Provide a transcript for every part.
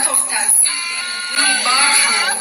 substance. Bathroom.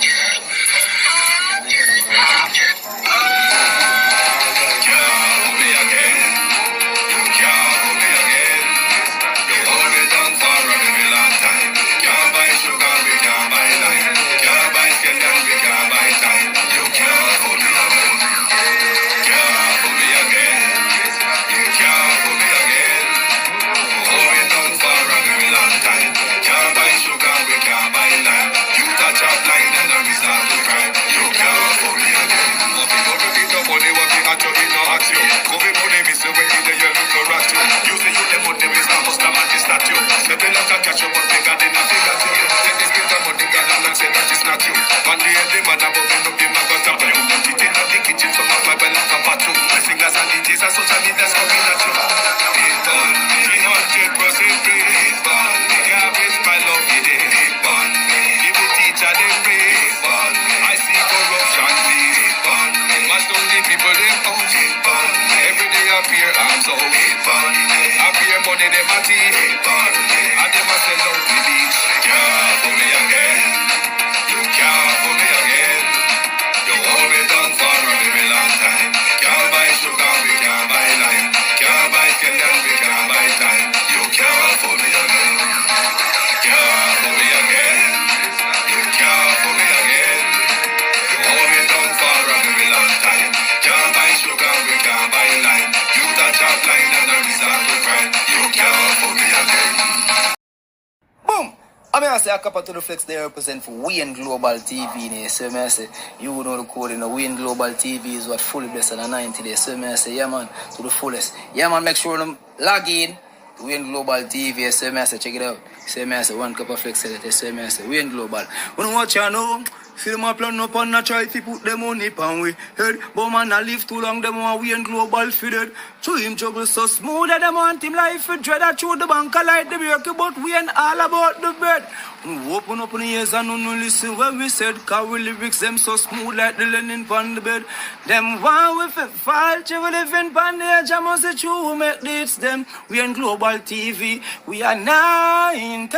I say a couple to the flex they represent for Wayne Global TV. So I say, you know the code in the Wayne Global TV is what fully blessed on 90 days. So I say, yeah man, to the fullest. Yeah man, make sure them log in to Wayne Global TV. So I say, check it out. So I say, one cup of flex. So I say, Wayne Global. When you watch you know, see them a plan up and a try to put them on it and we head. But man a live too long, them want Wayne Global fitted. To him juggle so smooth that them want him life for dread. I throw the bank a light the break, but we ain't all about the bread. We open up in the ears and no listen when we said, cause we lyrics them so smooth like the linen on the bed. Them one with a fall, we living on the edge, I must say true, make this them. We in Global TV, we are 90,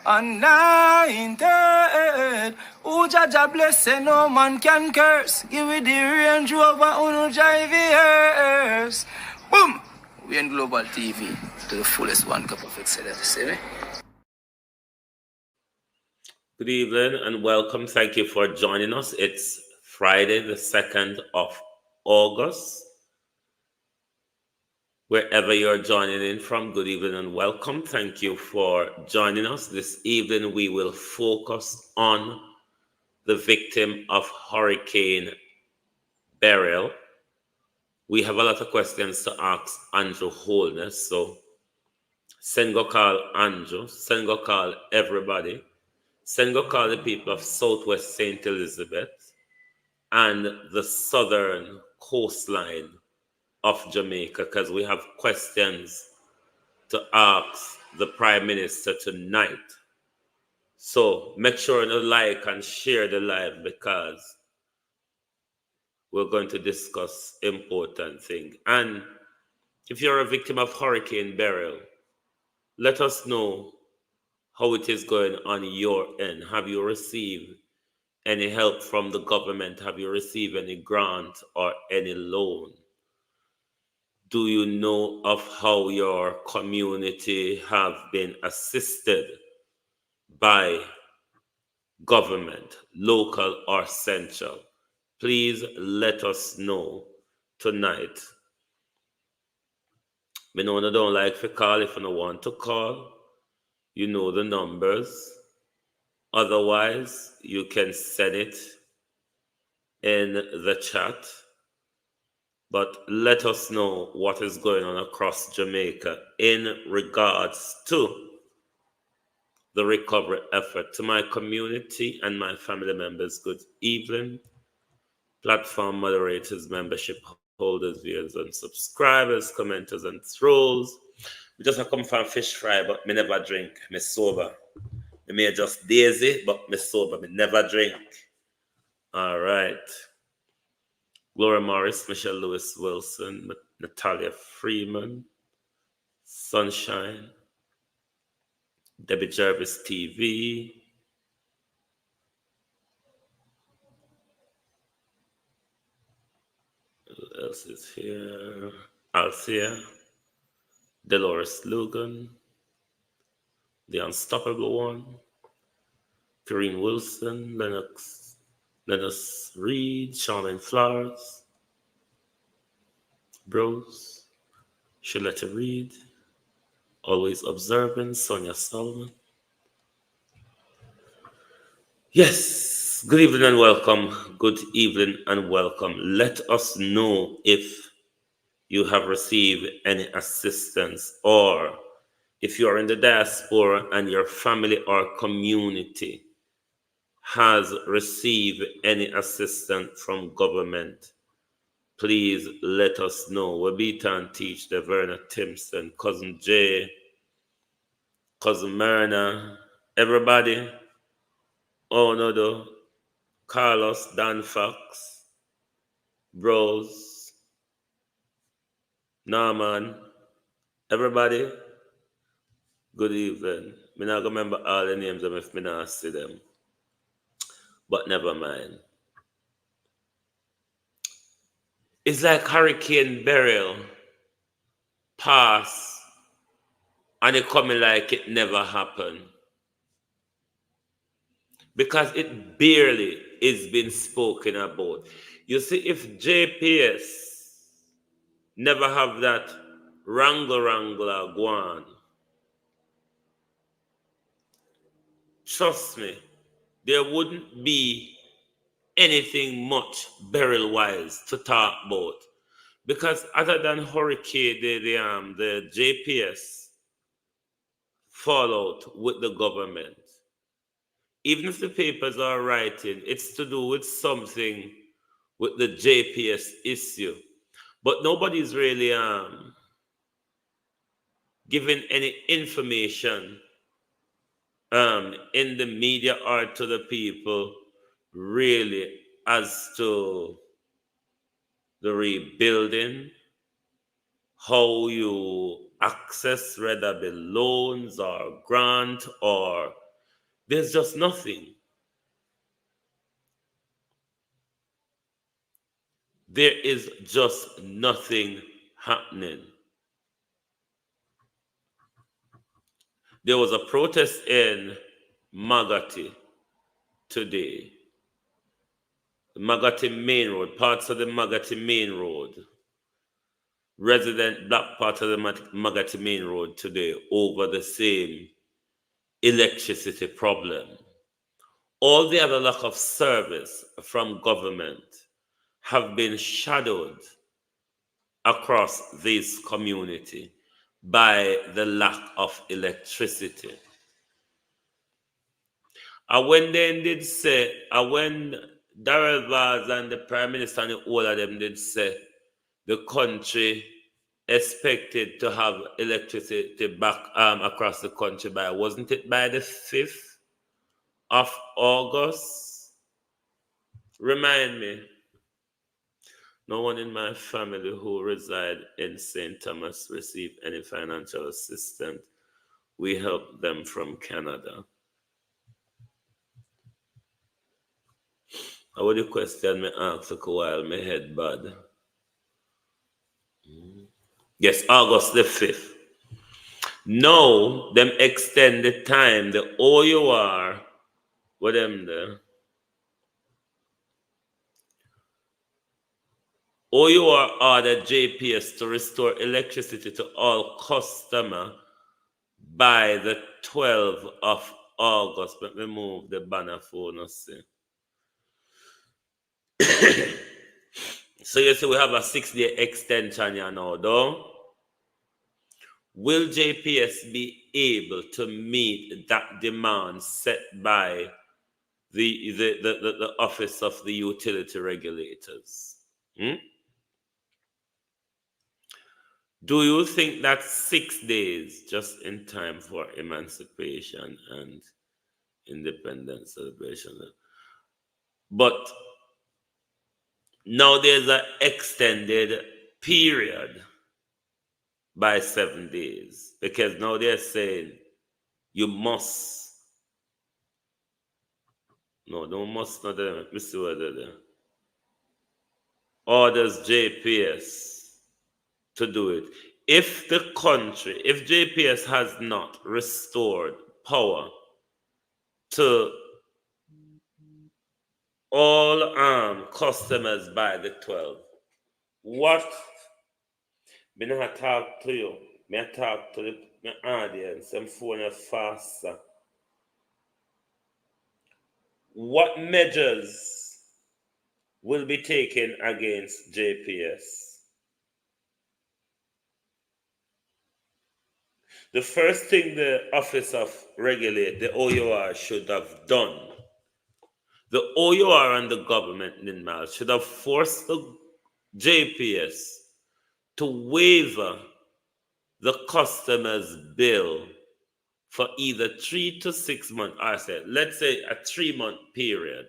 and 90. Who Jaja bless, no man can curse. Give me the Range Rover, uno drive years. Boom! We in Global TV, to the fullest one cup of excellence, see me? Good evening and welcome. Thank you for joining us. It's Friday, the 2nd of August. Wherever you're joining in from, good evening and welcome. Thank you for joining us. This evening, we will focus on the victim of Hurricane Beryl. We have a lot of questions to ask Andrew Holness, so send go call Andrew, send go call everybody. Send go call the people of Southwest St. Elizabeth and the southern coastline of Jamaica, because we have questions to ask the Prime Minister tonight. So make sure to like and share the live, because we're going to discuss important things. And if you're a victim of Hurricane Beryl, let us know how it is going on your end. Have you received any help from the government? Have you received any grant or any loan? Do you know of how your community have been assisted by government, local or central? Please let us know tonight. Me know you don't like to call. If you don't want to call, you know the numbers. Otherwise, you can send it in the chat. But let us know what is going on across Jamaica in regards to the recovery effort. To my community and my family members, good evening. Platform moderators, membership holders, viewers, and subscribers, commenters, and trolls. We just come from fish fry, but me never drink. Me sober. Me may just daisy, but me sober. Me never drink. All right. Gloria Morris, Michelle Lewis Wilson, Natalia Freeman, Sunshine, Debbie Jarvis TV. Who else is here? Althea, Dolores Logan, The Unstoppable One, Corrine Wilson, Lennox Reed, Charmaine Flowers, Bros, Shaletta Reed, Always Observant, Sonia Solomon. Yes, good evening and welcome. Good evening and welcome. Let us know if you have received any assistance, or if you are in the diaspora and your family or community has received any assistance from government. Please let us know. Wabita and Teach, the Verna Timpson, Cousin Jay, Cousin Myrna, everybody. Oh no, though. Carlos, Dan Fox, Bros, Norman, everybody. Good evening. Me not gonna remember all the names of them if me not see them. But never mind. It's like Hurricane Beryl pass and it coming like it never happened. Because it barely is being spoken about. You see, if JPS never have that wrangler go on, trust me, there wouldn't be anything much Beryl-wise to talk about. Because other than Hurricane, the JPS fallout with the government, even if the papers are writing, it's to do with something with the JPS issue. But nobody's really giving any information in the media or to the people really as to the rebuilding, how you access whether the loans or grant, or there's just nothing. There is just nothing happening. There was a protest in Magati today. The Magati Main Road, parts of the Magati Main Road, resident black part of the Magati Main Road today over the same electricity problem. All the other lack of service from government have been shadowed across this community by the lack of electricity. And when they did say, when Darrell Vaz and the Prime Minister and all of them did say the country expected to have electricity back across the country by, wasn't it by the 5th of August? Remind me. No one in my family who reside in St. Thomas received any financial assistance. We help them from Canada. I would question me ask a while my head bad. Yes, August the 5th. Now, them extend the time, the OUR, what them there? OUR ordered JPS to restore electricity to all customers by the 12th of August. Let me move the banner phone and see. So you see we have a 6-day extension here now, though. Will JPS be able to meet that demand set by the Office of the Utility Regulators? Do you think that 6 days just in time for emancipation and independence celebration? But now there's an extended period by 7 days, because now they're saying You must. No, must not. Let me see what they're there. Orders JPS to do it. If JPS has not restored power to all customers by the 12th, what? Me not talk to you. Me talk to the audience. I'm phone faster. What measures will be taken against JPS? The first thing the Office of Regulate, the OUR, should have done, the OUR and the government in Mal should have forced the JPS to waiver the customer's bill for either 3 to 6 months, let's say a 3-month period.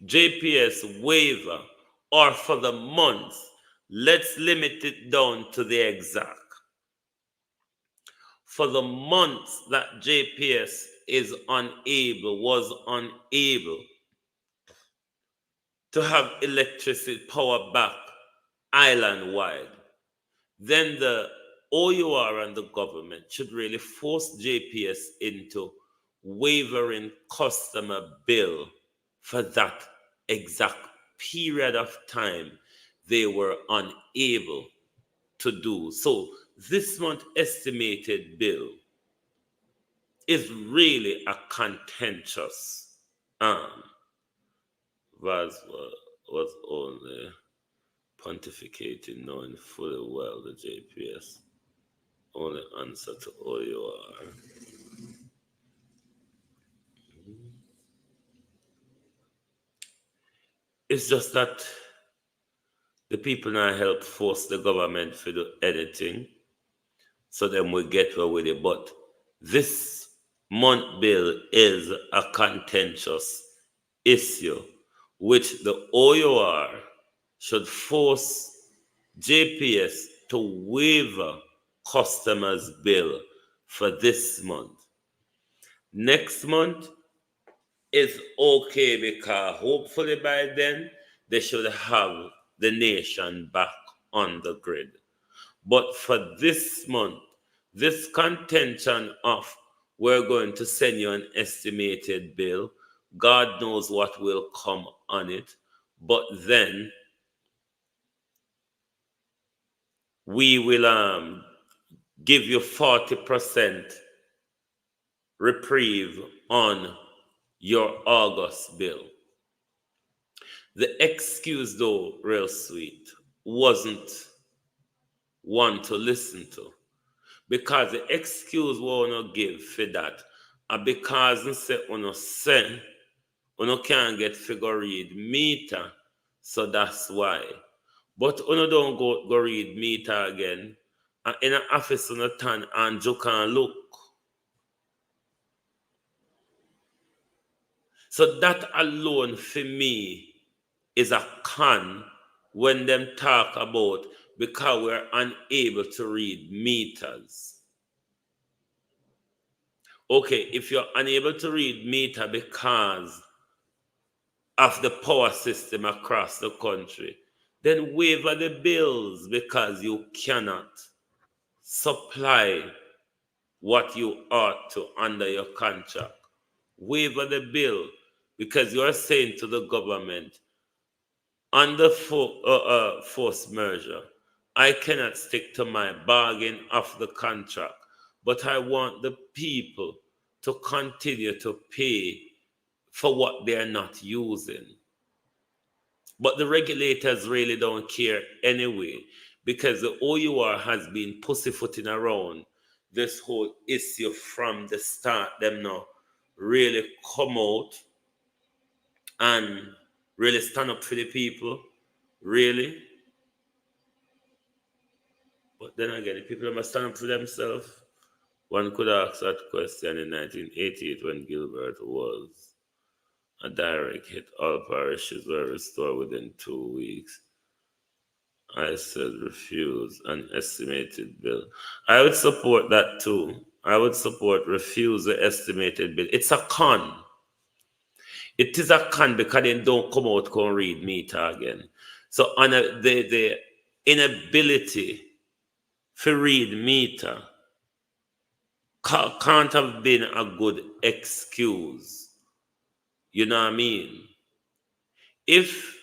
JPS waiver, or for the months, let's limit it down to the exact. For the months that JPS was unable to have electricity power back island-wide, then the OUR and the government should really force JPS into waiving customer bill for that exact period of time they were unable to do. So this month estimated bill is really a contentious was only pontificating, knowing fully well the JPS only answer to OUR. It's just that the people now help force the government to do anything, so then we get away with it. But this month bill is a contentious issue, which the OUR should force JPS to waiver customers' bill for this month. Next month is okay because hopefully by then they should have the nation back on the grid. But for this month, this contention of we're going to send you an estimated bill, God knows what will come on it, but then we will give you 40% reprieve on your August bill. The excuse, though, real sweet, wasn't one to listen to. Because the excuse we want to give for that, and because you can't get figure read meter, so that's why. But you don't go read meter again, and in an office on the turn and you can look. So that alone for me is a con when them talk about because we're unable to read meters. Okay, if you're unable to read meter because of the power system across the country, then waiver the bills because you cannot supply what you ought to under your contract. Waiver the bill because you're saying to the government, under forced merger, I cannot stick to my bargain of the contract, but I want the people to continue to pay for what they're not using. But the regulators really don't care anyway, because the OUR has been pussyfooting around this whole issue from the start. Them now really come out and really stand up for the people, really. But then again, the people must stand up for themselves. One could ask that question in 1988 when Gilbert was a direct hit. All parishes were restored within 2 weeks. I said refuse an estimated bill. I would support that too. I would support refuse the estimated bill. It's a con. It is a con because they don't come out and read meter again. So on the inability to read meter can't have been a good excuse. You know what I mean? If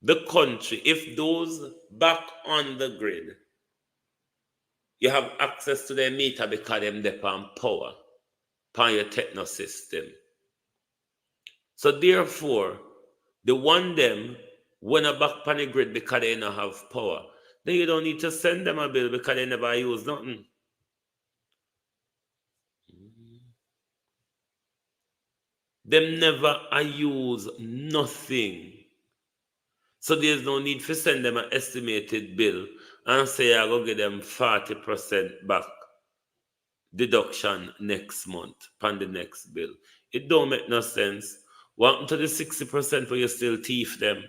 the country, if those back on the grid, you have access to their meter because them depend power, upon your techno system. So therefore, the one them when a back on the grid because they don't have power, then you don't need to send them a bill because they never use nothing. Them never use nothing. So there's no need to send them an estimated bill and say I go get them 40% back deduction next month upon the next bill. It don't make no sense. What happened to the 60% where you still thief them?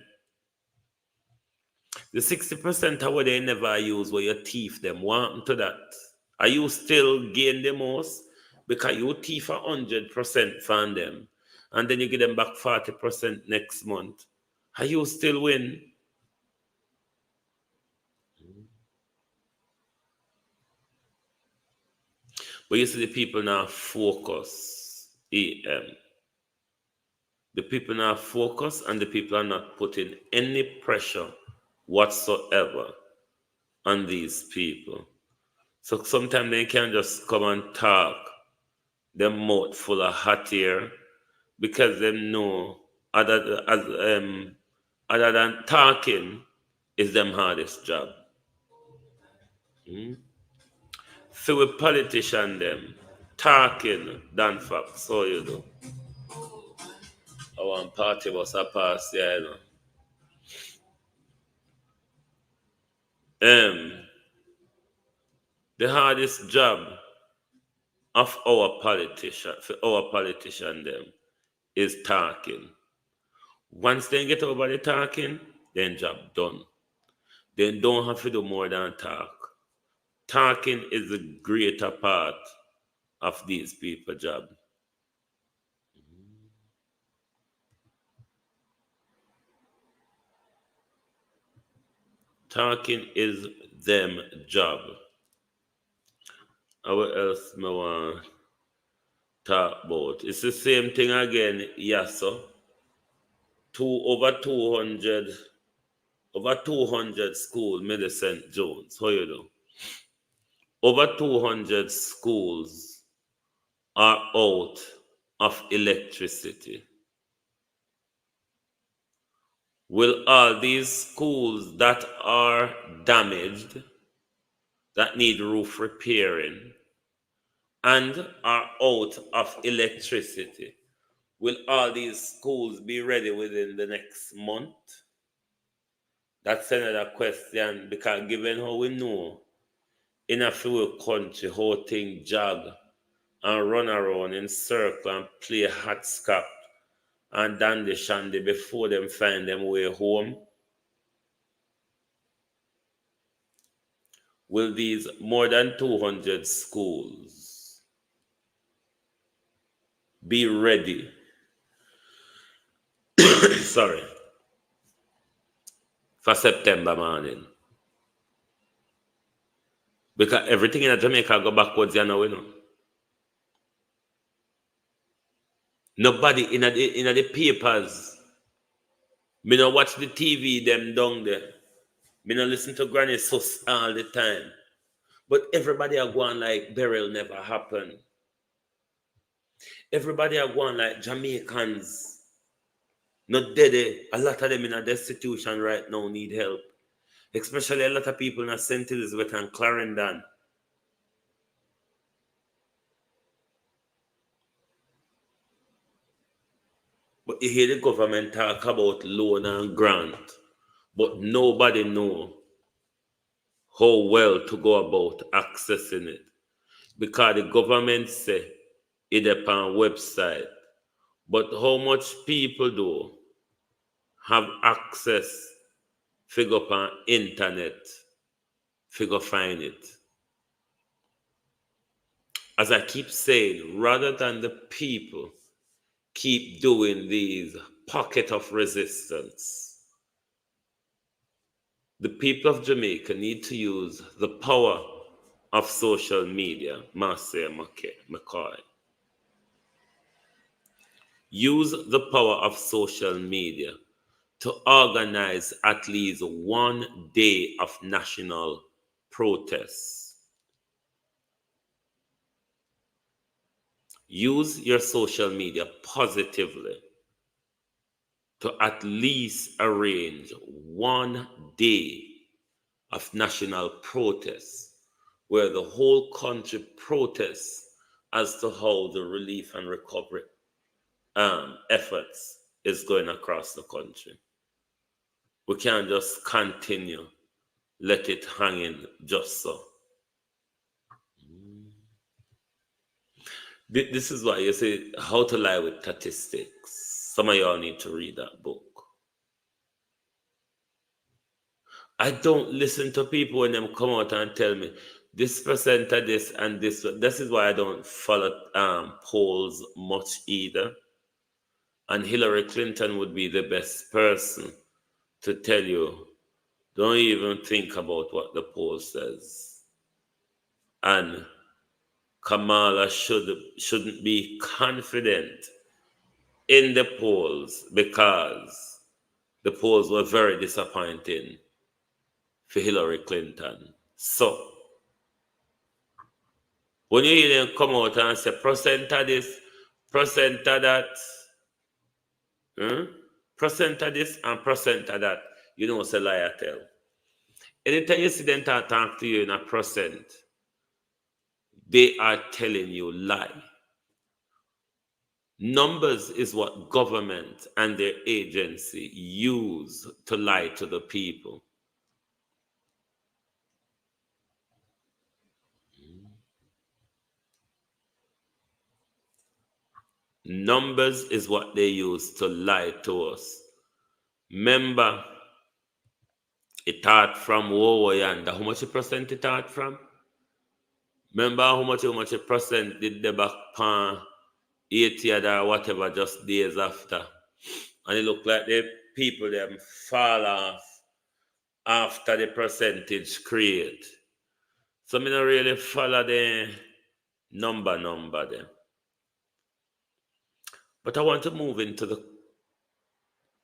The 60% of what they never use where you thief them. What happened to that? Are you still gain the most? Because you thief 100% from them and then you give them back 40% next month. Are you still win? But you see the people now focus. The people now focus and the people are not putting any pressure whatsoever on these people. So sometimes they can just come and talk, their mouth full of hot air, because they know other than talking is them hardest job. So with politician them talking than facts, so you do. Our party was a pass, yeah, you know. The hardest job of our politician them, is talking. Once they get over the talking, then job done. They don't have to do more than talk. Talking is the greater part of these people job. Talking is them job. What else me want talk about? It's the same thing again, yes, sir. Over 200 school, Millicent Jones. How you do? Over 200 schools are out of electricity. Will all these schools that are damaged, that need roof repairing, and are out of electricity, will all these schools be ready within the next month? That's another question because given how we know in a few country how things jog and run around in circle and play hopscotch and dandy shandy before them find them way home, will these more than 200 schools be ready? Sorry, for September morning? Because everything in Jamaica go backwards, you know. Nobody in the papers. Me no watch the TV them down there. Me no listen to Granny Sus all the time. But everybody are going like Beryl never happened. Everybody are going like Jamaicans. Not dead. A lot of them in a destitution right now need help. Especially a lot of people in St. Elizabeth and Clarendon. But you hear the government talk about loan and grant. But nobody know how well to go about accessing it. Because the government say it upon website. But how much people do have access figure upon internet, figure find it. as I keep saying, rather than the people keep doing these pocket of resistance, the people of Jamaica need to use the power of social media, Marcia McCoy. Use the power of social media to organize at least one day of national protests. Use your social media positively to at least arrange one day of national protests where the whole country protests as to how the relief and recovery efforts is going across the country. We can't just continue, let it hang in just so. This is why you say How to Lie with Statistics. Some of y'all need to read that book. I don't listen to people when them come out and tell me this percent of this and this. This is why I don't follow polls much either. And Hillary Clinton would be the best person to tell you, don't even think about what the poll says. And Kamala shouldn't be confident in the polls because the polls were very disappointing for Hillary Clinton. So, when you hear them come out and say, percent of this, percent of that, percent of this and percent of that, you know it's a liar tell. Anytime you see them talk to you in a percent, they are telling you lie. Numbers is what government and their agency use to lie to the people. Numbers is what they use to lie to us. Remember, it start from yonder. How much percent it start from? Remember how much percent did the back pan 80 or whatever just days after? And it looked like the people them fall off after the percentage create. So me not really follow the number them. But I want to move into the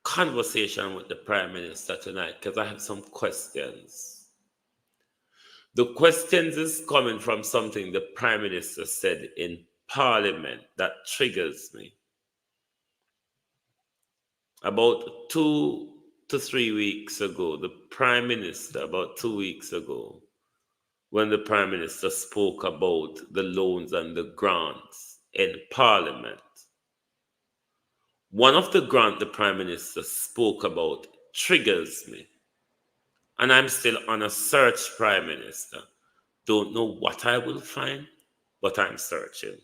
conversation with the Prime Minister tonight because I have some questions. The questions is coming from something the Prime Minister said in Parliament that triggers me. About 2 to 3 weeks ago, the Prime Minister, about 2 weeks ago, when the Prime Minister spoke about the loans and the grants in Parliament, one of the grants the Prime Minister spoke about triggers me. And I'm still on a search, Prime Minister. Don't know what I will find, but I'm searching.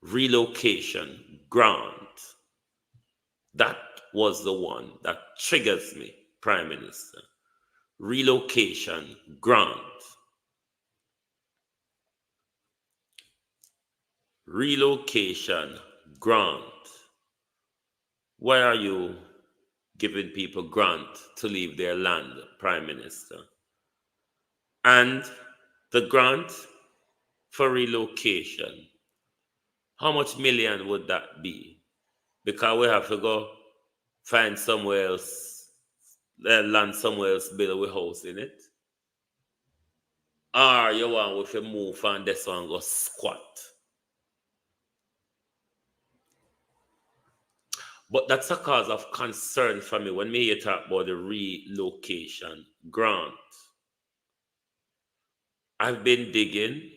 Relocation grant. That was the one that triggers me, Prime Minister. Relocation grant. Relocation grant. Why are you giving people grant to leave their land, Prime Minister? And the grant for relocation, how much million would that be? Because we have to go find somewhere else, land somewhere else, build a house in it. Or you want with a move and this one go squat. But that's a cause of concern for me when me talk about the relocation grant. I've been digging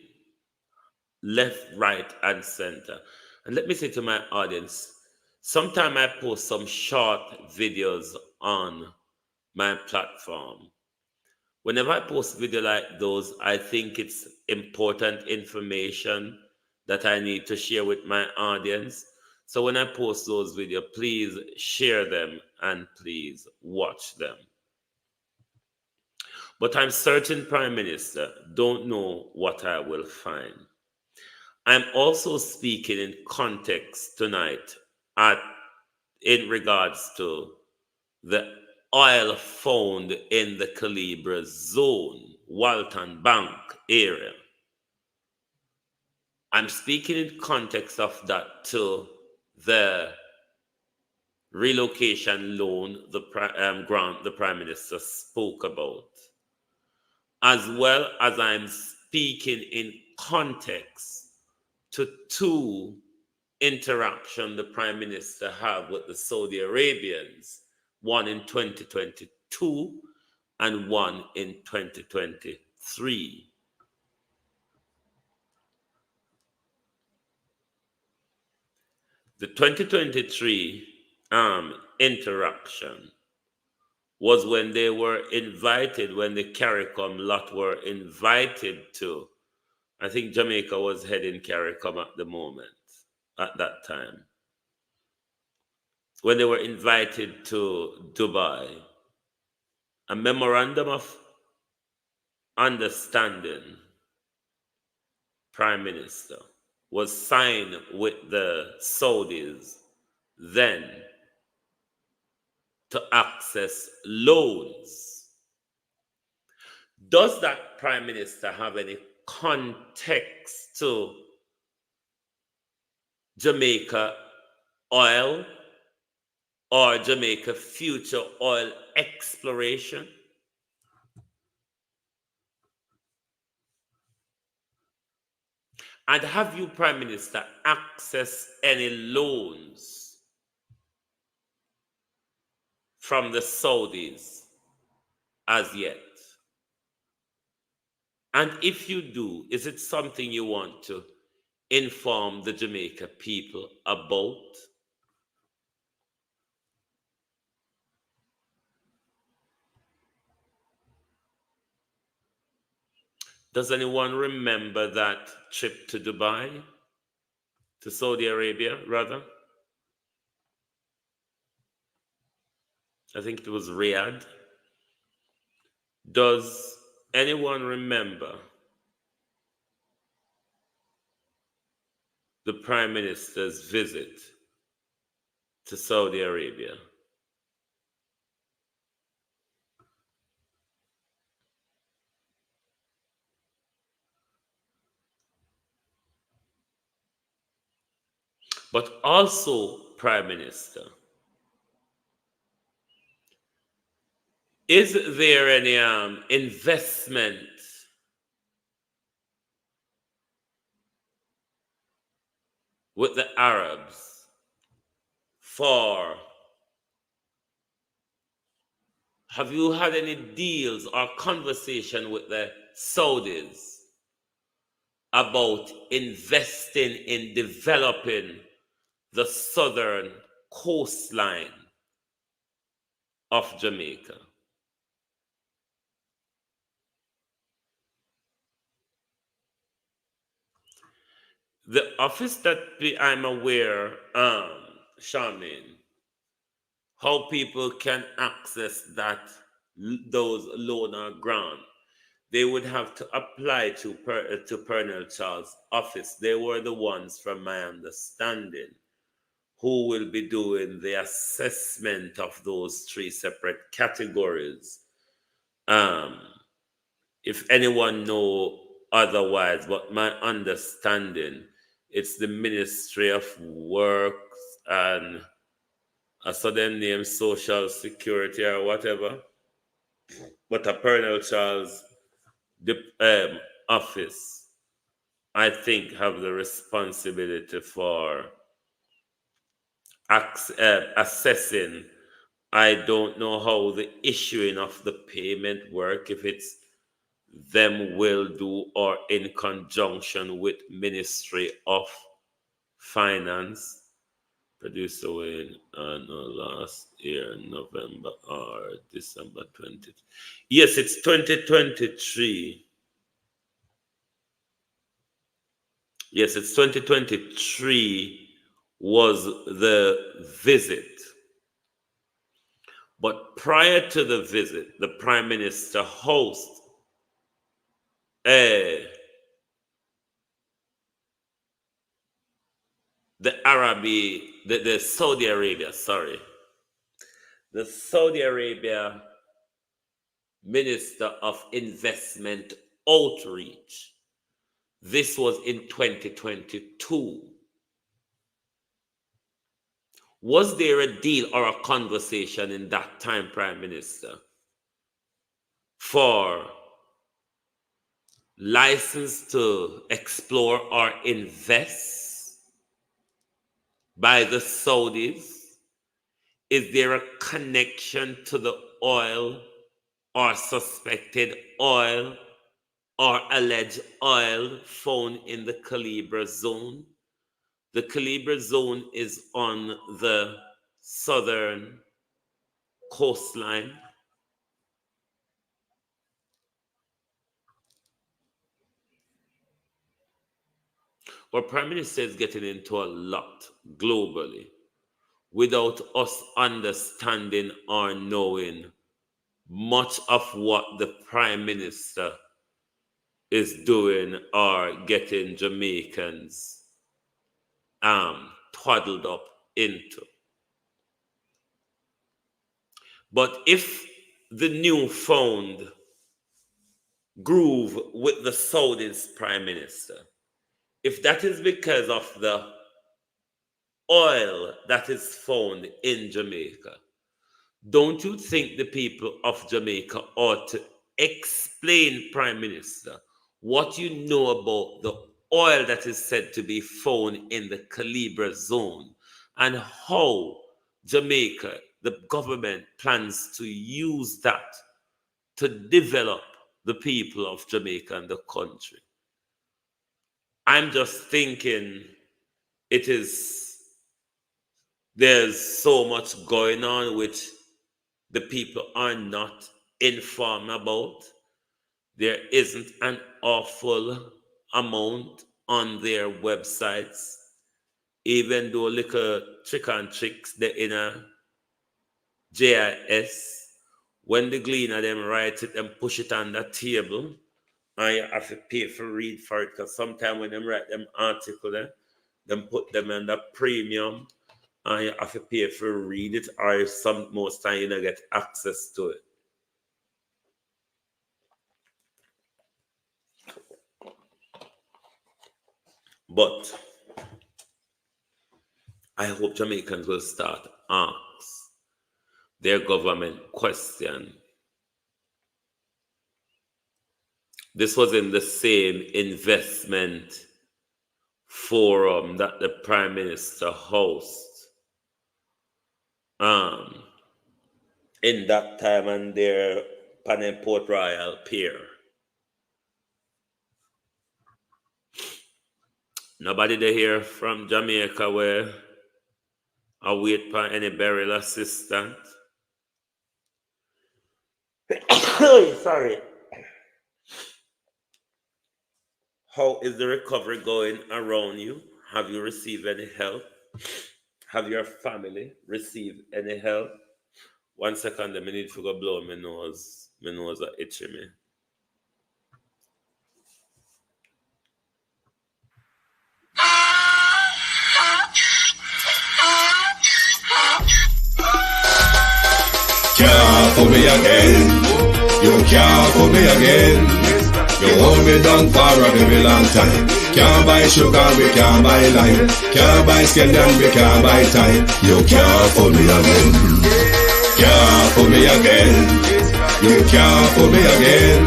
left, right, and center. And let me say to my audience, sometimes I post some short videos on my platform. Whenever I post video like those, I think it's important information that I need to share with my audience. So when I post those videos, please share them and please watch them. But I'm certain, Prime Minister, don't know what I will find. I'm also speaking in context tonight at in regards to the oil found in the Calibra zone, Walton Bank area. I'm speaking in context of that to the relocation loan the grant the Prime Minister spoke about, as well as I'm speaking in context to two interaction the Prime Minister had with the Saudi Arabians, one in 2022 and one in 2023. The 2023 interaction was when they were invited, when the CARICOM lot were invited to, I think Jamaica was heading CARICOM at the moment, at that time, when they were invited to Dubai, a memorandum of understanding, Prime Minister, was signed with the Saudis then to access loans. Does that Prime Minister have any context to Jamaica oil or Jamaica future oil exploration? And have you, Prime Minister, accessed any loans from the Saudis as yet? And if you do, is it something you want to inform the Jamaica people about? Does anyone remember that trip to Dubai? To Saudi Arabia, rather? I think it was Riyadh. Does anyone remember the Prime Minister's visit to Saudi Arabia? But also, Prime Minister, is there any investment with the Arabs for, have you had any deals or conversation with the Saudis about investing in developing the southern coastline of Jamaica? The office that I'm aware, Charmaine, how people can access that those loan or grant, they would have to apply to Colonel Charles' office. They were the ones, from my understanding, who will be doing the assessment of those three separate categories. Um, if anyone know otherwise, but my understanding, it's the Ministry of Works and I saw them name Social Security or whatever, but a Colonel Charles the office, I think, have the responsibility for assessing. I don't know how the issuing of the payment work, if it's them will do or in conjunction with Ministry of Finance. Producer Wayne, no, last year, November or December 20. Yes, it's 2023. Yes, it's 2023 was the visit. But prior to the visit, the Prime Minister hosted the Saudi Arabia, the Saudi Arabia Minister of Investment Outreach. This was in 2022. Was there a deal or a conversation in that time, Prime Minister, for license to explore or invest by the Saudis? Is there a connection to the oil or suspected oil or alleged oil found in the Calibra zone? The Calibra zone is on the southern coastline. Our Prime Minister is getting into a lot globally without us understanding or knowing much of what the Prime Minister is doing or getting Jamaicans twaddled up into. But if the newfound groove with the Saudis Prime Minister, if that is because of the oil that is found in Jamaica, don't you think the people of Jamaica ought to explain, Prime Minister, what you know about the oil that is said to be found in the Calibra zone and how Jamaica, the government, plans to use that to develop the people of Jamaica and the country? I'm just thinking there's so much going on which the people are not informed about. There isn't an awful amount on their websites, even though little trick and tricks they're in a JIS. When the gleaner them write it and push it on the table, and you have to pay for read for it, because sometimes when them write them article them put them on the premium and you have to pay for read it, or if most time you don't get access to it. But I hope Jamaicans will start ask their government question. This was in the same investment forum that the Prime Minister hosts in that time and their Pan Port Royal Pier. Nobody there here from Jamaica where I wait for any burial assistant. Sorry. How is the recovery going around you? Have you received any help? Have your family received any help? 1 second, I need to go blow my nose. My nose are itching me. Can't fool me again. You can't fool me again. You hold me down for a very long time. Can't buy sugar, we can't buy lime. Can't buy scandal, we can't buy time. You can't fool me again. Can't fool me again. You can't fool me again.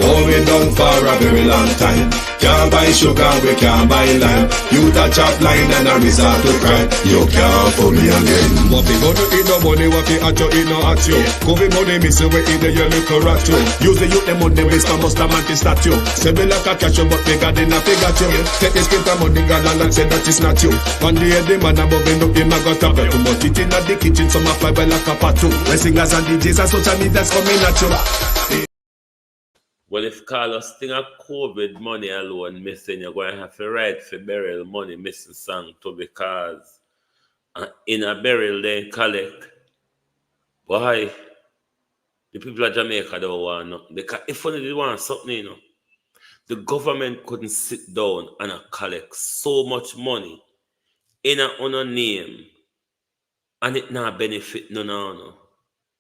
Hold me down for a very long time. Can't buy sugar, we can't buy lime. You touch up line and a resort to crime. You can't fool me again. What we gonna eat no money, what we at you, eat no at you. COVID money, miss we eat the yellow rat you. Use the youth, the money, waste and must a man to statue. Say me like a catch you, but we got in a figure you. Take this skin of money, God and say that is not you. One day the man above him up, him a got up. Too much it in the kitchen, some a fly by like a patu. The singers and DJs and social media's coming at you. Well, if Carlos think of COVID money alone missing, you're going to have to write for burial money missing song too, because in a burial they collect Why? The people of Jamaica don't want nothing. Because if only they want something, you know, the government couldn't sit down and collect so much money in a own name and it not benefit no.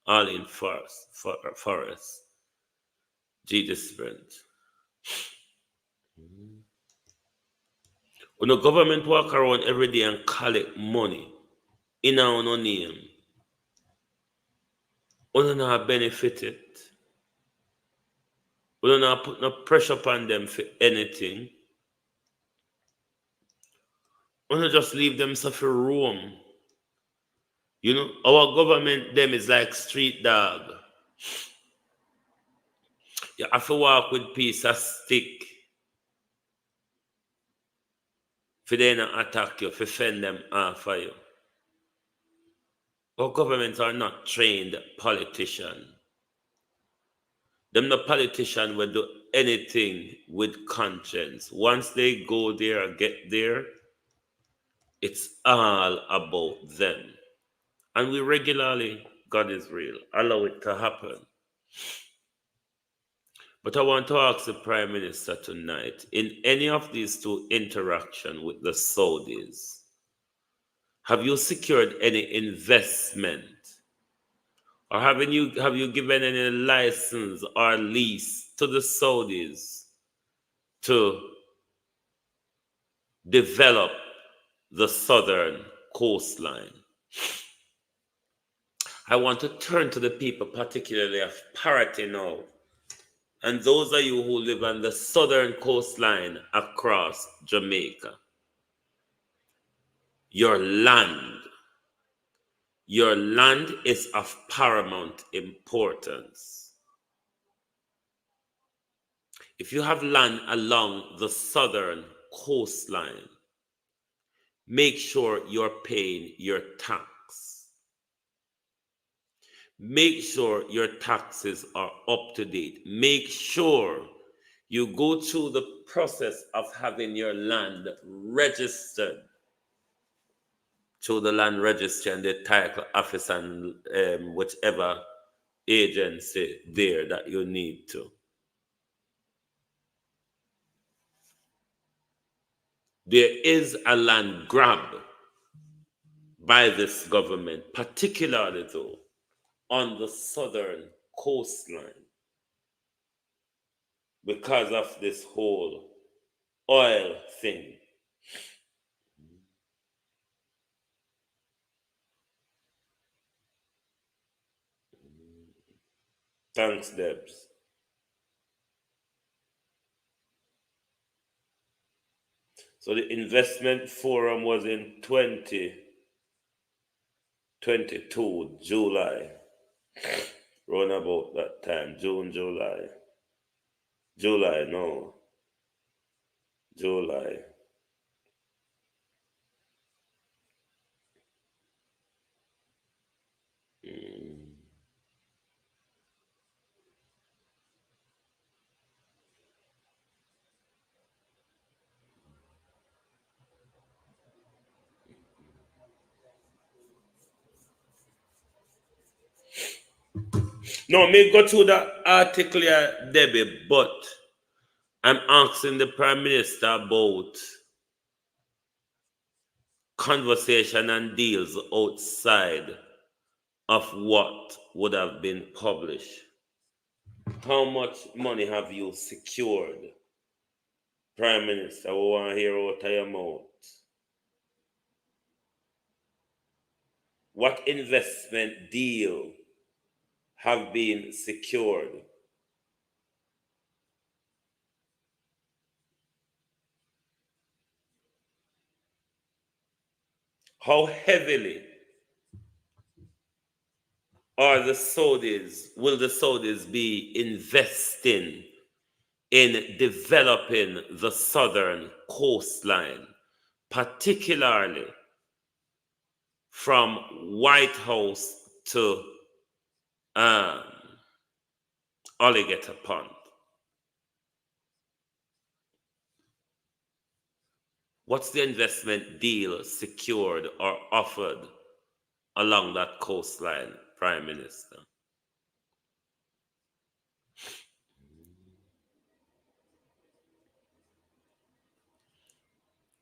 All in forest. Jesus Sprint. When the government walk around every day and collect money in a own name, we not benefit it. We don't not put no pressure upon them for anything. We don't just leave them suffer roam. You know, our government them is like street dog. You have to walk with piece of stick for they not attack you, for fend them off of you. Our governments are not trained politicians. Them the politician will do anything with conscience. Once they go there or get there, it's all about them. And we regularly, God is real, allow it to happen. But I want to ask the Prime Minister tonight, in any of these two interactions with the Saudis, have you secured any investment? Or have you given any license or lease to the Saudis to develop the southern coastline? I want to turn to the people, particularly of Parity now, and those of you who live on the southern coastline across Jamaica. Your land is of paramount importance. If you have land along the southern coastline, make sure you're paying your tax. Make sure your taxes are up to date. Make sure you go through the process of having your land registered through the land registry and the title office and whichever agency there that you need to. There is a land grab by this government, particularly though on the southern coastline, because of this whole oil thing. Thanks, Debs. So the investment forum was in 2022, July. Run about that time, June, July. July. No, me go through that article here, Debbie, but I'm asking the Prime Minister about conversation and deals outside of what would have been published. How much money have you secured, Prime Minister? We want to hear out of your mouth. What investment deal have been secured? How heavily will the Saudis be investing in developing the southern coastline, particularly from White House to Alligator Pond? What's the investment deal secured or offered along that coastline Prime Minister.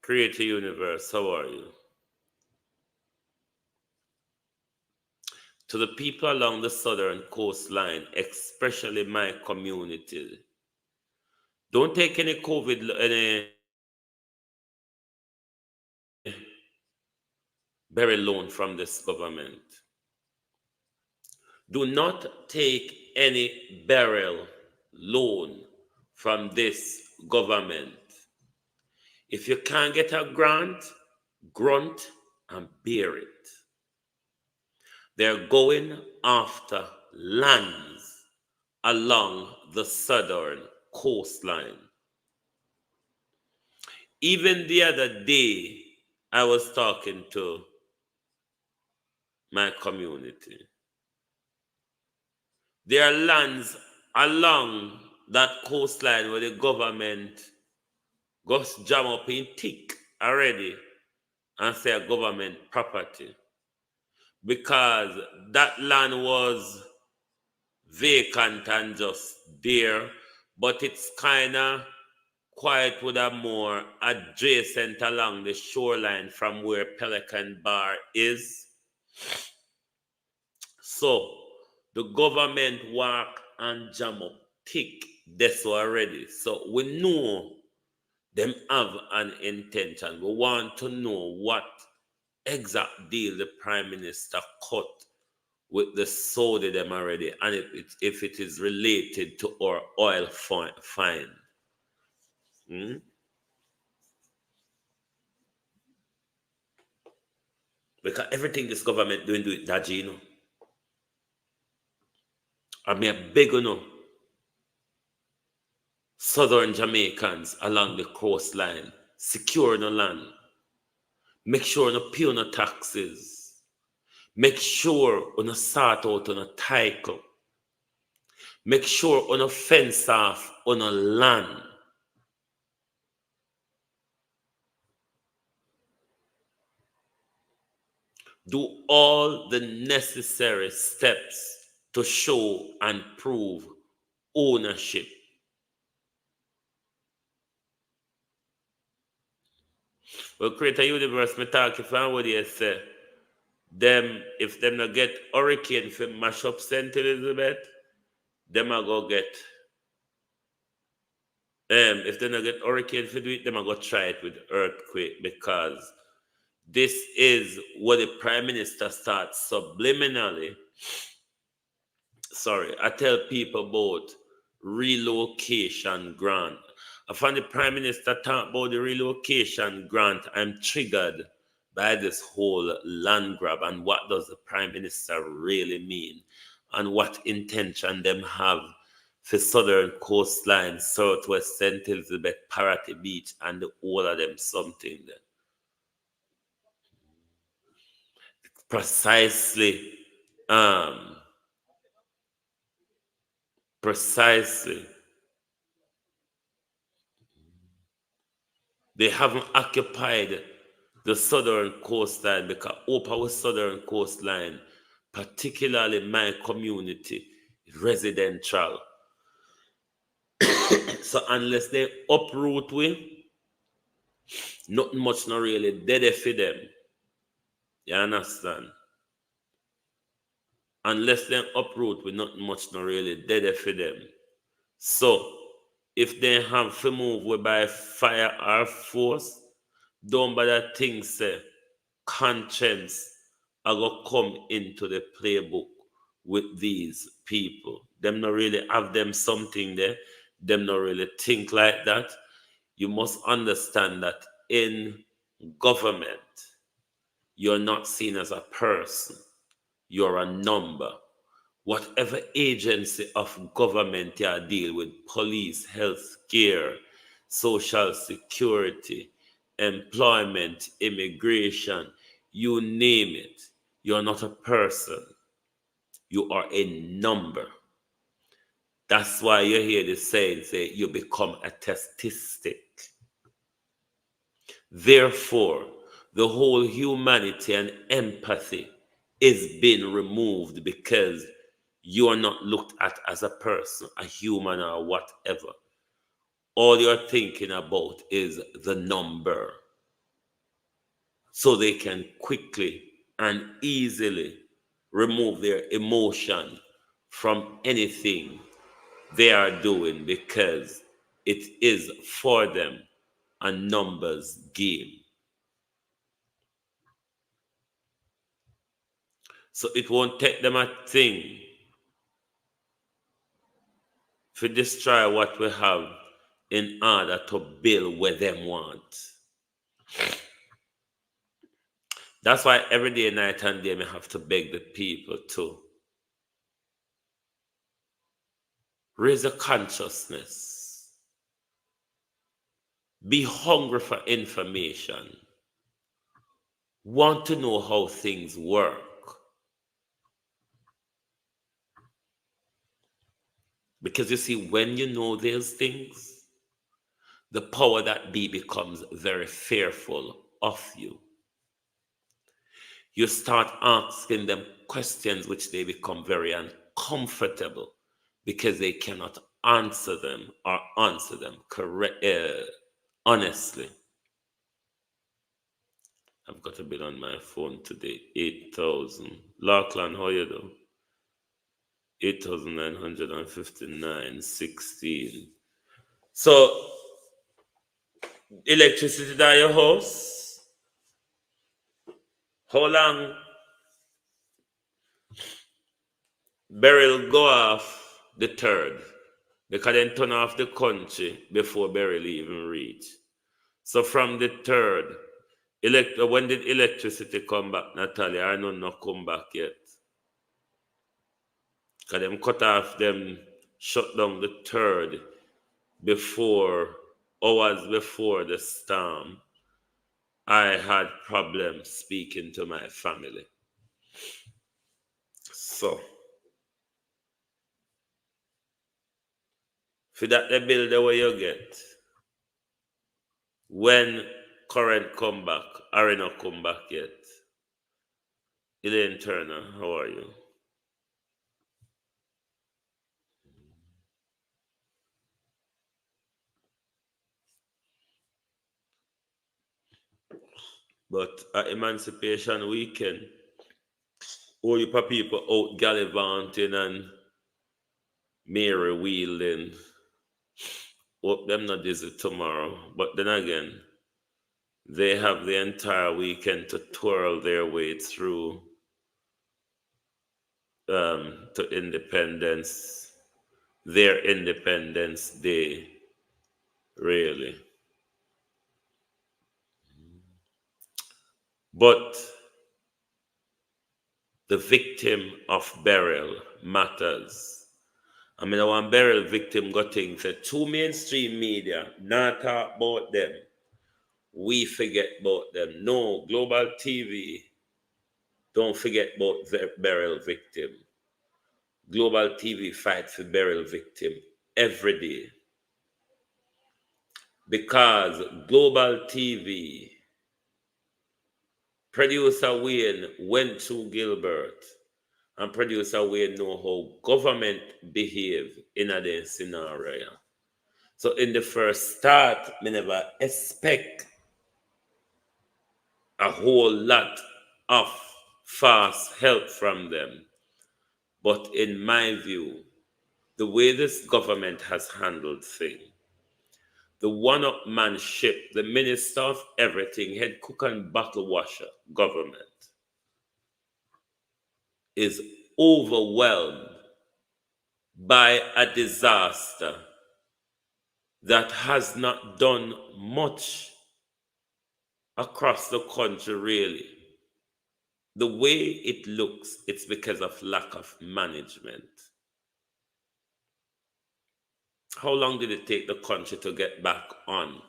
Creator Universe, how are you? To the people along the southern coastline, especially my community, don't take any any Beryl loan from this government. Do not take any Beryl loan from this government. If you can't get a grant, grunt and bear it. They're going after lands along the southern coastline. Even the other day, I was talking to my community. There are lands along that coastline where the government goes jam up in tick already and say a government property. Because that land was vacant and just there, but it's kind of quite with a more adjacent along the shoreline from where Pelican Bar is. So the government walk and jam up thick this already. So we know them have an intention. We want to know what exact deal the Prime Minister cut with the Saudi them already, and if it is related to our oil fine. Because everything this government doing do it dodgy, you know. I mean, a big, you know, southern Jamaicans along the coastline, secure no land. Make sure no pay no taxes. Make sure on a sort out on a title. Make sure on a fence off on a land. Do all the necessary steps to show and prove ownership. Well, Creator Universe, me talk if I would say, them, if them not get hurricane for mash up St. Elizabeth, them a go get, if they not get hurricane for do it, them a go try it with earthquake, because this is what the Prime Minister starts subliminally. I tell people about relocation grant. I find the Prime Minister talk about the relocation grant, I'm triggered by this whole land grab and what does the Prime Minister really mean and what intention them have for southern coastline, southwest St. Elizabeth, Parati Beach, and all of them something there. Precisely. They haven't occupied the southern coastline because over southern coastline, particularly my community, residential. So unless they uproot we, not much not really dead for them. You understand? Unless they uproot we, not much not really dead for them. So if they have to move we by fire or force, don't bother think say conscience are going to come into the playbook with these people. Them not really have them something there. Them not really think like that. You must understand that in government, you're not seen as a person. You're a number. Whatever agency of government you deal with, police, health care, social security, employment, immigration, you name it, you're not a person. You are a number. That's why you hear the saying, say, you become a statistic. Therefore, the whole humanity and empathy is being removed because you are not looked at as a person, a human, or whatever. All you're thinking about is the number. So they can quickly and easily remove their emotion from anything they are doing because it is for them a numbers game. So it won't take them a thing to destroy what we have in order to build what them want. That's why every day, night and day, we have to beg the people to raise a consciousness, be hungry for information, want to know how things work. Because you see, when you know these things, the power that be becomes very fearful of you. You start asking them questions which they become very uncomfortable because they cannot answer them or answer them correct, honestly. I've got a bill on my phone today, 8,000. Lachlan, how you do? 8,959.16. So, electricity at your house? How long Beryl go off the third? Because then turn off the country before Beryl even reach. So from the third, when did electricity come back, Natalia? I know not come back yet. Because them cut off them, shut down the third before, hours before the storm. I had problems speaking to my family. So, for that the bill the way you get, when current come back, or not come back yet. Elaine Turner, how are you? But at Emancipation Weekend, all you people out gallivanting and Mary wheeling. Hope them not dizzy tomorrow. But then again, they have the entire weekend to twirl their way through to independence, their Independence Day, really. But the victim of Beryl matters. I mean, one Beryl victim got things that two mainstream media not talk about them. We forget about them. No, global TV, don't forget about the Beryl victim. Global TV fight for Beryl victim every day. Because global TV, producer Wayne went through Gilbert, and producer Wayne know how government behave in a scenario. So in the first start, me never expect a whole lot of fast help from them. But in my view, the way this government has handled things, the one-upmanship, the minister of everything, head cook and bottle washer government is overwhelmed by a disaster that has not done much across the country, really. The way it looks, it's because of lack of management. How long did it take the country to get back on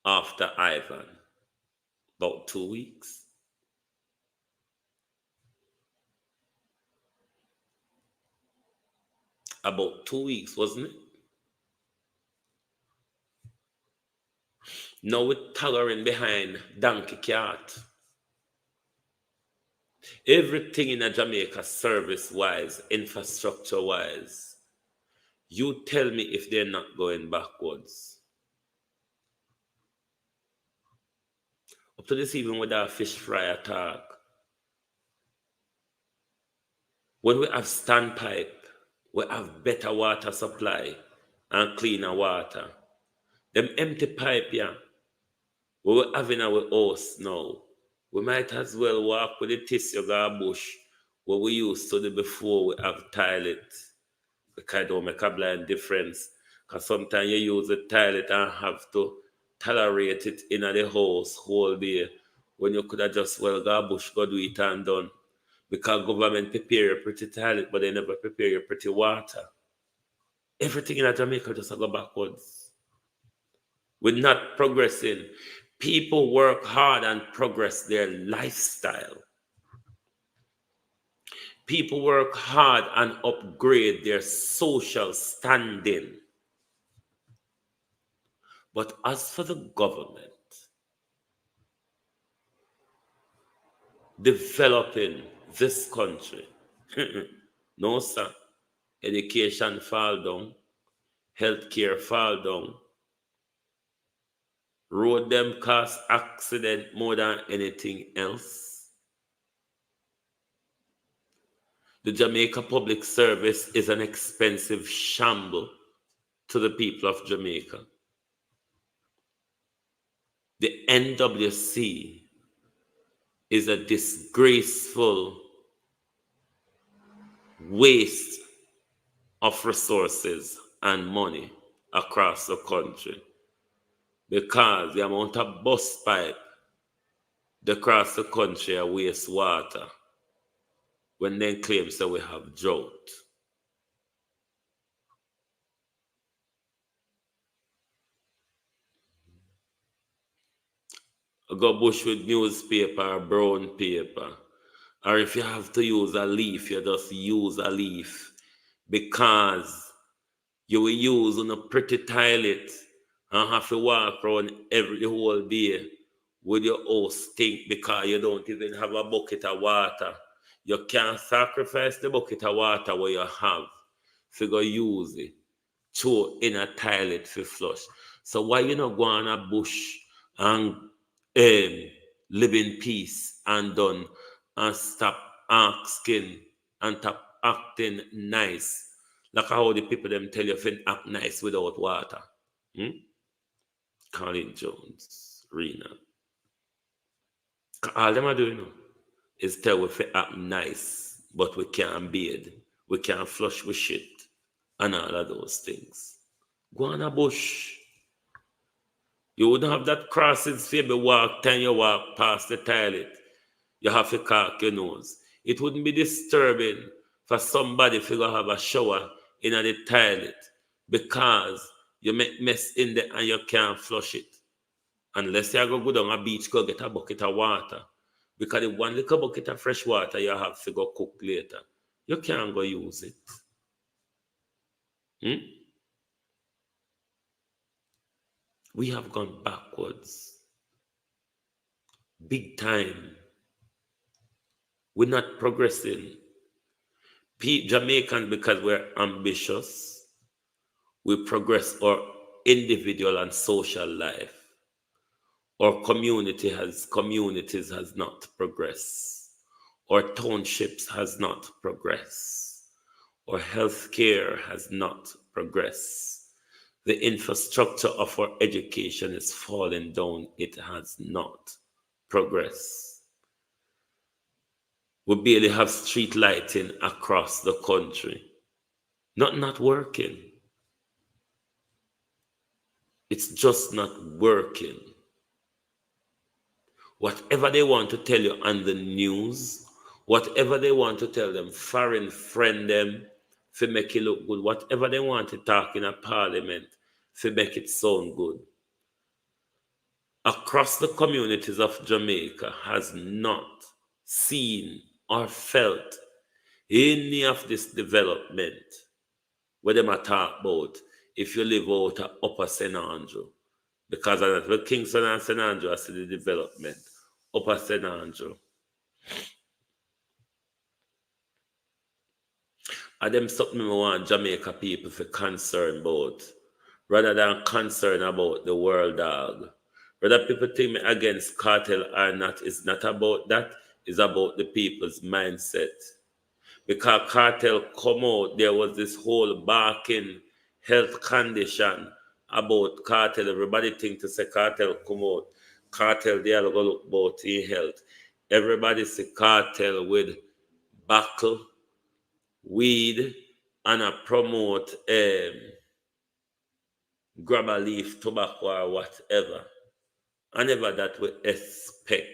after Ivan? About 2 weeks. About 2 weeks, wasn't it? Now we're toggling behind donkey cart. Everything in a Jamaica, service-wise, infrastructure-wise, you tell me if they're not going backwards. Up to this evening with our fish fry attack, when we have standpipe, we have better water supply and cleaner water. Them empty pipe, yeah, we were having our house now. We might as well walk with the tissue bush what we used to do before we have toilet. Because it don't make a blind difference. Because sometimes you use the toilet and have to tolerate it in the house whole day when you could have just well go bush, go do it and done. Because government prepare your pretty toilet, but they never prepare your pretty water. Everything in Jamaica just go backwards. We're not progressing. People work hard and progress their lifestyle. People work hard and upgrade their social standing. But as for the government, developing this country, no sir, education fall down, healthcare fall down, road them cause accident more than anything else. The Jamaica Public Service is an expensive shamble to the people of Jamaica. The NWC is a disgraceful waste of resources and money across the country because the amount of bus pipe across the country are waste water when they claim that we have drought. Go bush with newspaper or brown paper. Or if you have to use a leaf, you just use a leaf because you will use on a pretty toilet and have to walk around every whole day with your house stink because you don't even have a bucket of water. You can't sacrifice the bucket of water where you have if you go use it to in a toilet for flush. So why you not go on a bush and live in peace and done and stop asking and stop acting nice like how the people them tell you if you act nice without water? Colin Jones, Rena. All them are doing now is tell we to act nice, but we can't bathe, we can't flush with shit, and all of those things. Go on a bush. You wouldn't have that crossing fear walk, time you walk past the toilet. You have to cock your nose. It wouldn't be disturbing for somebody to go have a shower in the toilet because you make mess in there and you can't flush it. Unless you go down a beach, go get a bucket of water. Because the one little bucket of fresh water you have to go cook later, you can't go use it. We have gone backwards. Big time. We're not progressing. Jamaicans, because we're ambitious, we progress our individual and social life. Our communities has not progressed. Our townships has not progressed. Our healthcare has not progressed. The infrastructure of our education is falling down. It has not progressed. We barely have street lighting across the country. Not working. It's just not working. Whatever they want to tell you on the news, whatever they want to tell them, foreign friend them, to make it look good, whatever they want to talk in a parliament, to make it sound good. Across the communities of Jamaica has not seen or felt any of this development where they might talk about if you live out of Upper St. Andrew. Because of that, Kingston and St. Andrew, I see the development. Upper St. Andrew. And them something we want Jamaica people for concern about, rather than concern about the world dog. Whether people think me against cartel or not, it's not about that, it's about the people's mindset. Because cartel come out, there was this whole barking health condition about cartel. Everybody think to say cartel come out. Cartel, they are going to look about in health. Everybody say cartel with buckle, weed, and a promote grab a leaf, tobacco, or whatever. And never that we expect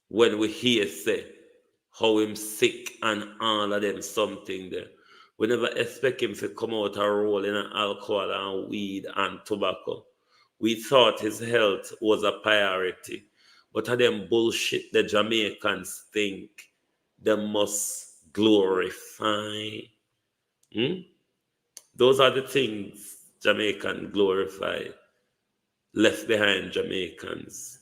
when we hear say how him sick and all of them something there. We never expect him to come out and roll in alcohol and weed and tobacco. We thought his health was a priority. But of them bullshit the Jamaicans think they must glorify. Those are the things Jamaican glorify. Left behind Jamaicans.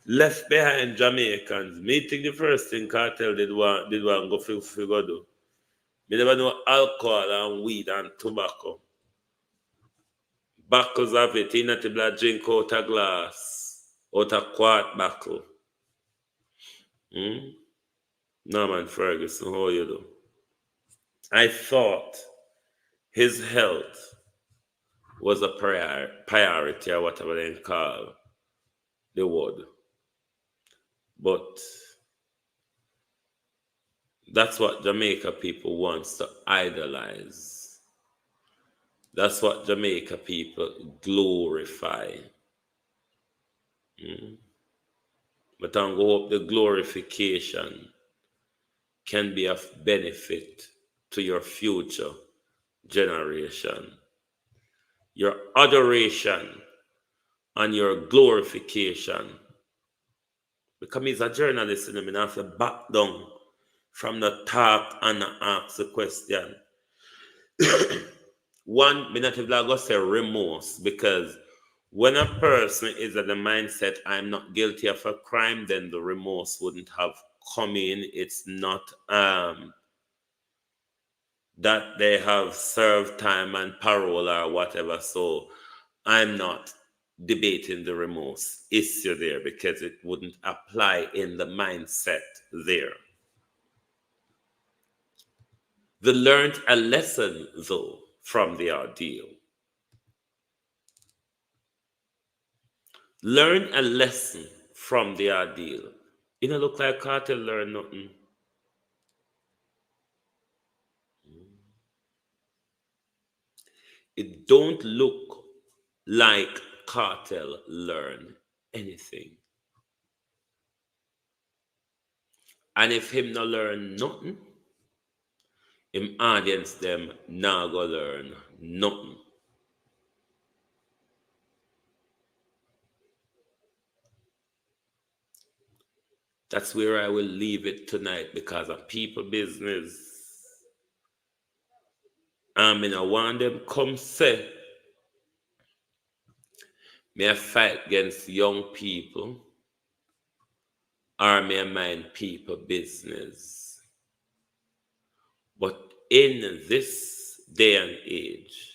Left behind Jamaicans. Me think the first thing cartel did want go figure do. Me never know alcohol and weed and tobacco. Buckles of it, he not able to drink out a glass, out a quart buckle. Norman Ferguson, how you do? I thought his health was a priority or whatever they call the word. But that's what Jamaica people wants to idolize. That's what Jamaica people glorify. But I hope the glorification can be of benefit to your future generation. Your adoration and your glorification. Because he's a journalist and I have to back down from the talk and ask the question. One, me not even going to say remorse, because when a person is at the mindset, I'm not guilty of a crime, then the remorse wouldn't have come in. It's not that they have served time and parole or whatever. So I'm not debating the remorse issue there because it wouldn't apply in the mindset there. They learned a lesson, though, from the ordeal. Learn a lesson from the ordeal. It don't look like Carter learned nothing. It don't look like Cartel learned anything. And if him not learn nothing, him audience them now go learn nothing. That's where I will leave it tonight because of people business. I want them come say, may I fight against young people or may I mind people business. But in this day and age,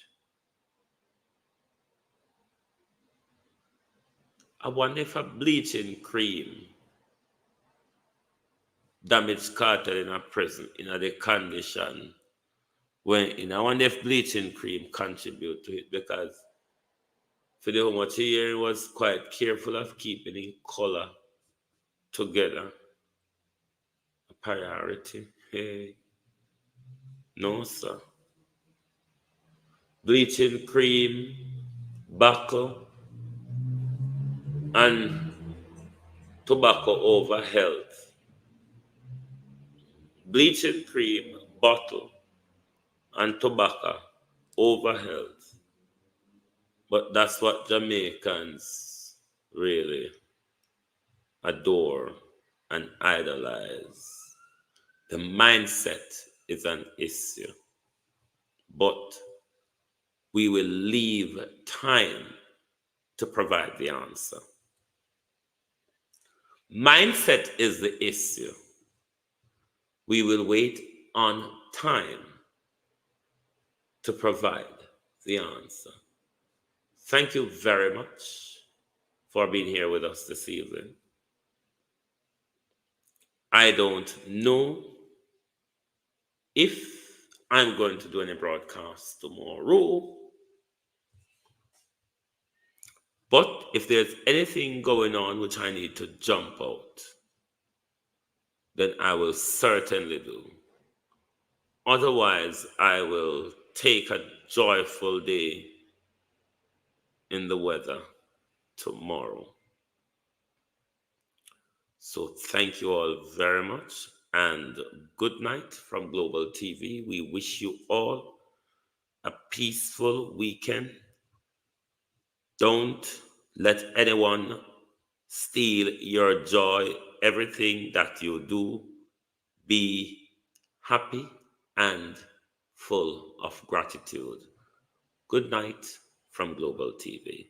I wonder if a bleaching cream damaged Carter in a prison in a condition when I wonder if bleaching cream contribute to it, because for the how much he was quite careful of keeping in color together. A priority. Hey. No, sir. Bleaching cream, buckle, and tobacco over health. Bleaching cream, bottle, and tobacco over health. But that's what Jamaicans really adore and idolize. The mindset is an issue. But we will leave time to provide the answer. Mindset is the issue. We will wait on time to provide the answer. Thank you very much for being here with us this evening. I don't know if I'm going to do any broadcast tomorrow, but if there's anything going on which I need to jump out, then I will certainly do. Otherwise, I will take a joyful day in the weather tomorrow. So thank you all very much and good night from Global TV. We wish you all a peaceful weekend. Don't let anyone steal your joy. Everything that you do, be happy and full of gratitude. Good night from Global TV.